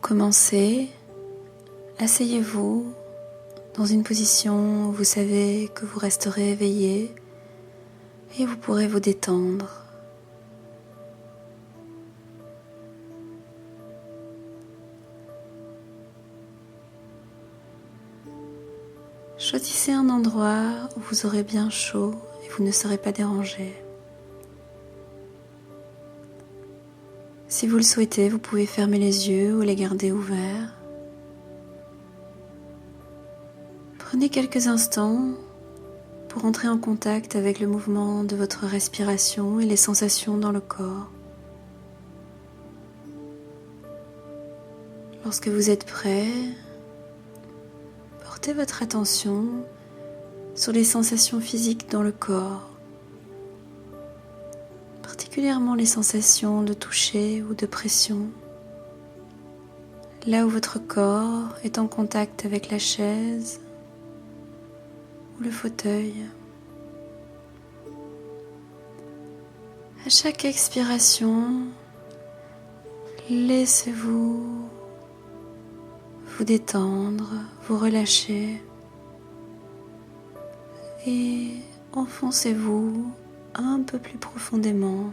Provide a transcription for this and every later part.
commencer, asseyez-vous dans une position où vous savez que vous resterez éveillé et vous pourrez vous détendre. Choisissez un endroit où vous aurez bien chaud et vous ne serez pas dérangé. Si vous le souhaitez, vous pouvez fermer les yeux ou les garder ouverts. Prenez quelques instants pour entrer en contact avec le mouvement de votre respiration et les sensations dans le corps. Lorsque vous êtes prêt, portez votre attention sur les sensations physiques dans le corps, particulièrement les sensations de toucher ou de pression, là où votre corps est en contact avec la chaise ou le fauteuil. À chaque expiration, laissez-vous vous détendre, vous relâcher et enfoncez-vous un peu plus profondément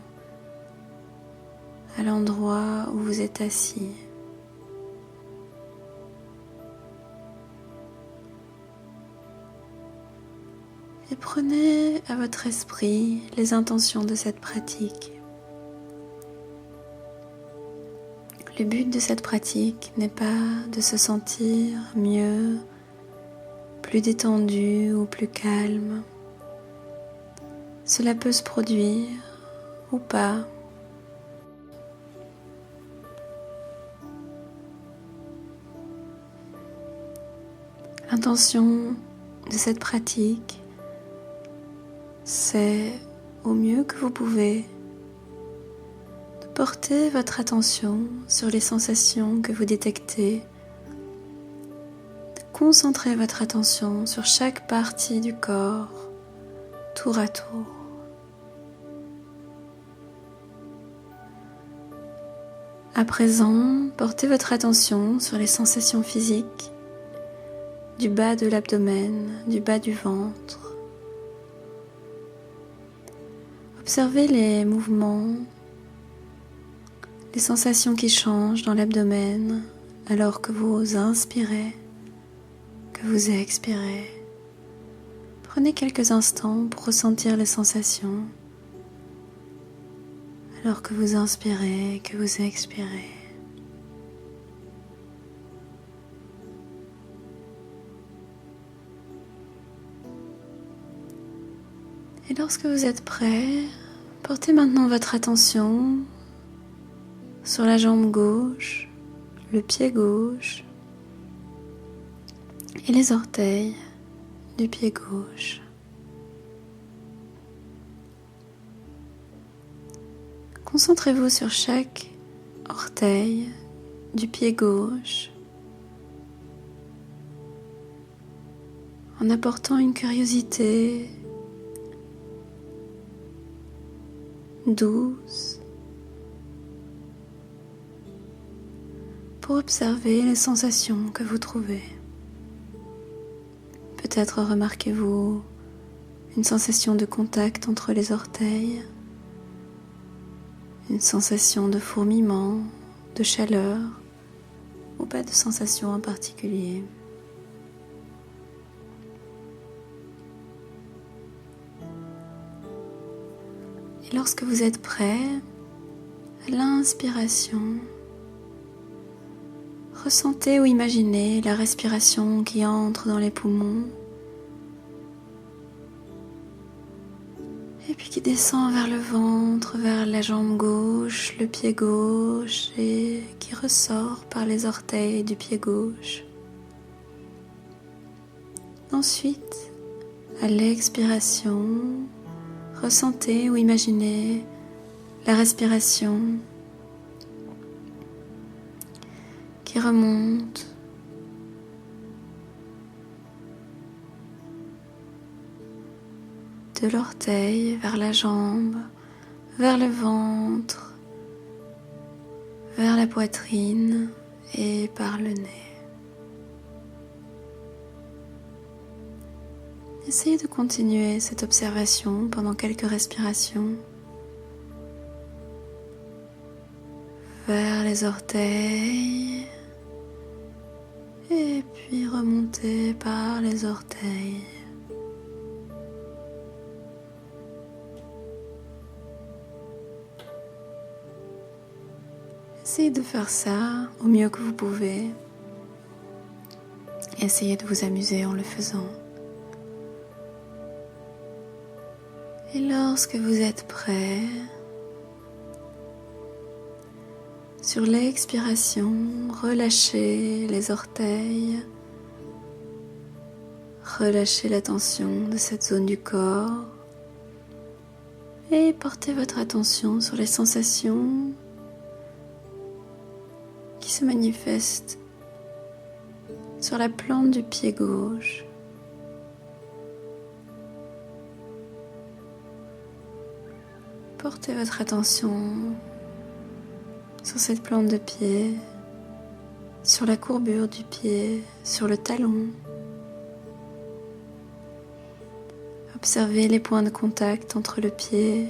à l'endroit où vous êtes assis. Et prenez à votre esprit les intentions de cette pratique. Le but de cette pratique n'est pas de se sentir mieux, plus détendu ou plus calme. Cela peut se produire ou pas. L'intention de cette pratique, c'est au mieux que vous pouvez de porter votre attention sur les sensations que vous détectez, de concentrer votre attention sur chaque partie du corps, tour à tour. À présent, portez votre attention sur les sensations physiques du bas de l'abdomen, du bas du ventre. Observez les mouvements, les sensations qui changent dans l'abdomen alors que vous inspirez, que vous expirez. Prenez quelques instants pour ressentir les sensations alors que vous inspirez, que vous expirez. Et lorsque vous êtes prêt, portez maintenant votre attention sur la jambe gauche, le pied gauche et les orteils du pied gauche. Concentrez-vous sur chaque orteil du pied gauche en apportant une curiosité douce pour observer les sensations que vous trouvez. Peut-être remarquez-vous une sensation de contact entre les orteils, une sensation de fourmillement, de chaleur ou pas de sensation en particulier. Et lorsque vous êtes prêt, à l'inspiration, ressentez ou imaginez la respiration qui entre dans les poumons et puis qui descend vers le ventre, vers la jambe gauche, le pied gauche et qui ressort par les orteils du pied gauche. Ensuite, à l'expiration, ressentez ou imaginez la respiration qui remonte de l'orteil vers la jambe, vers le ventre, vers la poitrine et par le nez. Essayez de continuer cette observation pendant quelques respirations vers les orteils et puis remonter par les orteils. Essayez de faire ça au mieux que vous pouvez. Essayez de vous amuser en le faisant. Et lorsque vous êtes prêt, sur l'expiration, relâchez les orteils, relâchez la tension de cette zone du corps et portez votre attention sur les sensations qui se manifestent sur la plante du pied gauche. Portez votre attention sur cette plante de pied, sur la courbure du pied, sur le talon. Observez les points de contact entre le pied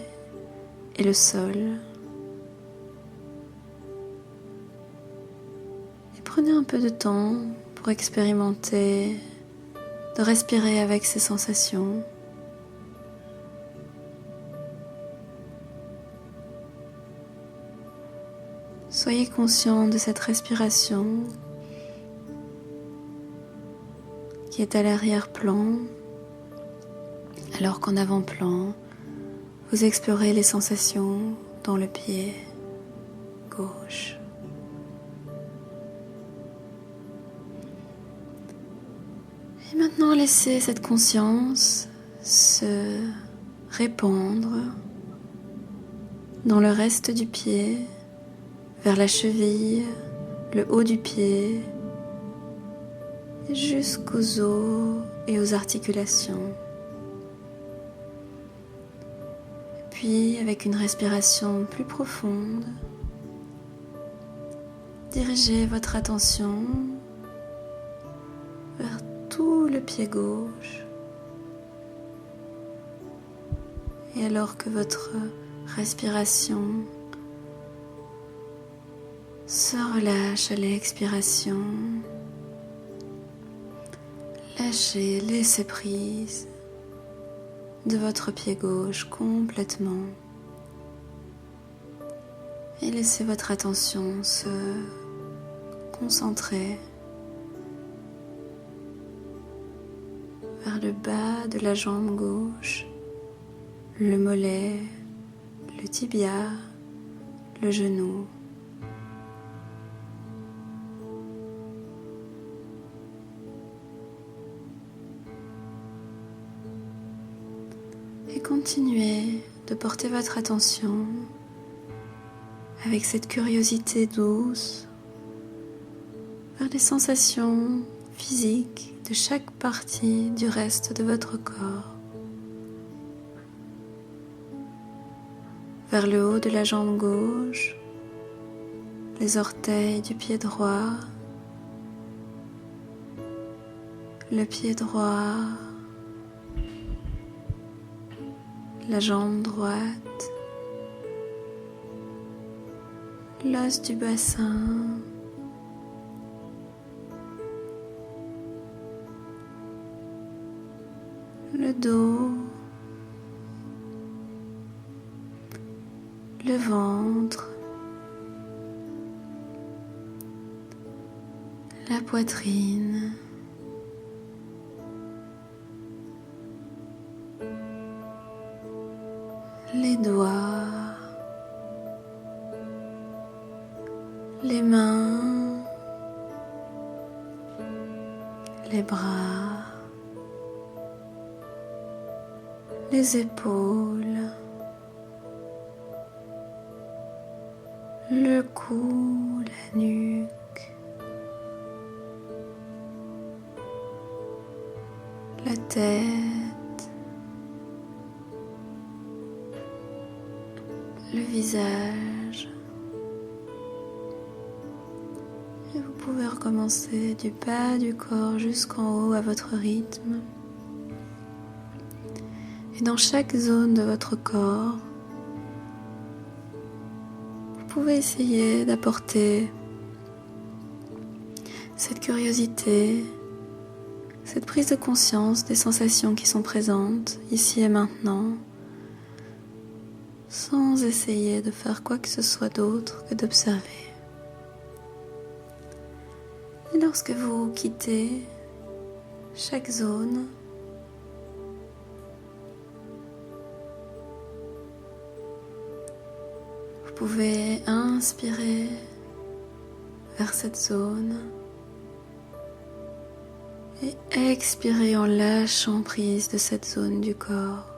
et le sol. Et prenez un peu de temps pour expérimenter, de respirer avec ces sensations. Soyez conscient de cette respiration qui est à l'arrière-plan, alors qu'en avant-plan, vous explorez les sensations dans le pied gauche. Et maintenant, laissez cette conscience se répandre dans le reste du pied, vers la cheville, le haut du pied, jusqu'aux os et aux articulations. Puis, avec une respiration plus profonde, dirigez votre attention vers tout le pied gauche. Et alors que votre respiration se relâche à l'expiration, lâchez, laissez prise de votre pied gauche complètement et laissez votre attention se concentrer vers le bas de la jambe gauche, le mollet, le tibia, le genou. Et continuez de porter votre attention avec cette curiosité douce vers les sensations physiques de chaque partie du reste de votre corps. Vers le haut de la jambe gauche, les orteils du pied droit, le pied droit, la jambe droite, l'os du bassin, le dos, le ventre, la poitrine, les doigts, les mains, les bras, les épaules, le cou, la nuque, la tête, le visage. Et vous pouvez recommencer du bas du corps jusqu'en haut à votre rythme. Et dans chaque zone de votre corps, vous pouvez essayer d'apporter cette curiosité, cette prise de conscience des sensations qui sont présentes ici et maintenant, sans essayer de faire quoi que ce soit d'autre que d'observer. Et lorsque vous quittez chaque zone, vous pouvez inspirer vers cette zone et expirer en lâchant prise de cette zone du corps.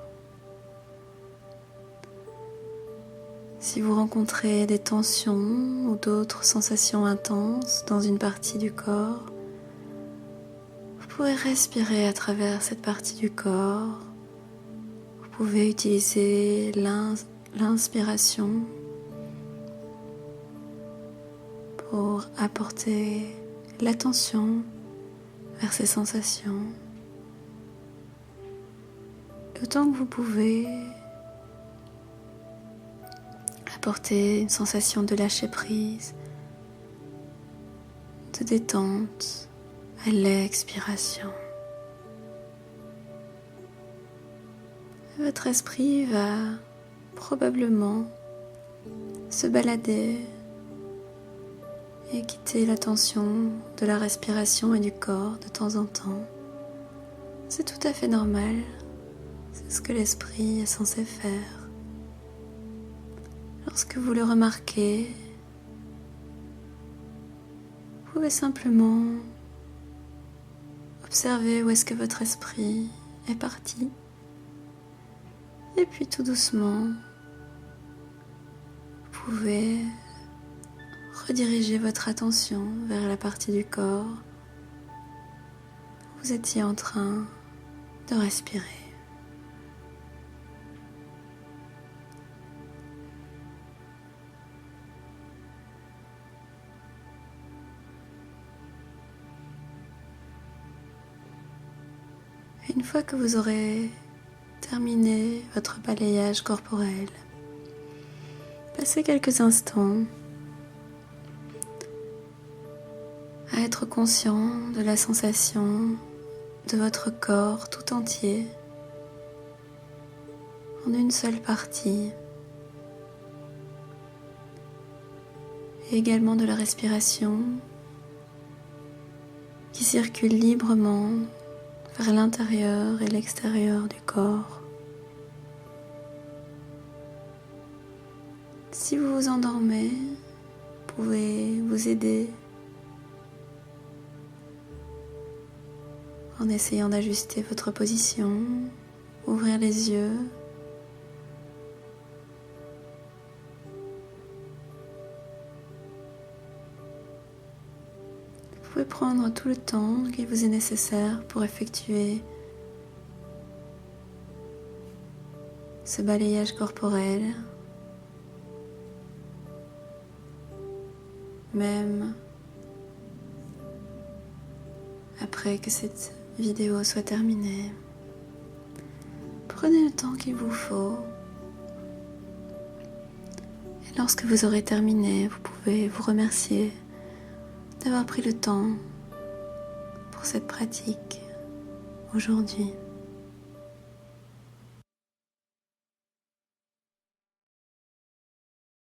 Si vous rencontrez des tensions ou d'autres sensations intenses dans une partie du corps, vous pouvez respirer à travers cette partie du corps. Vous pouvez utiliser l'inspiration pour apporter l'attention vers ces sensations. Et autant que vous pouvez, apporter une sensation de lâcher prise, de détente à l'expiration. Votre esprit va probablement se balader et quitter l'attention de la respiration et du corps de temps en temps. C'est tout à fait normal, c'est ce que l'esprit est censé faire. Lorsque vous le remarquez, vous pouvez simplement observer où est-ce que votre esprit est parti. Et puis tout doucement, vous pouvez rediriger votre attention vers la partie du corps où vous étiez en train de respirer. Une fois que vous aurez terminé votre balayage corporel, passez quelques instants à être conscient de la sensation de votre corps tout entier en une seule partie, et également de la respiration qui circule librement vers l'intérieur et l'extérieur du corps. Si vous vous endormez, vous pouvez vous aider en essayant d'ajuster votre position, ouvrir les yeux. Vous pouvez prendre tout le temps qu'il vous est nécessaire pour effectuer ce balayage corporel, même après que cette vidéo soit terminée. Prenez le temps qu'il vous faut. Et lorsque vous aurez terminé, vous pouvez vous remercier d'avoir pris le temps pour cette pratique aujourd'hui.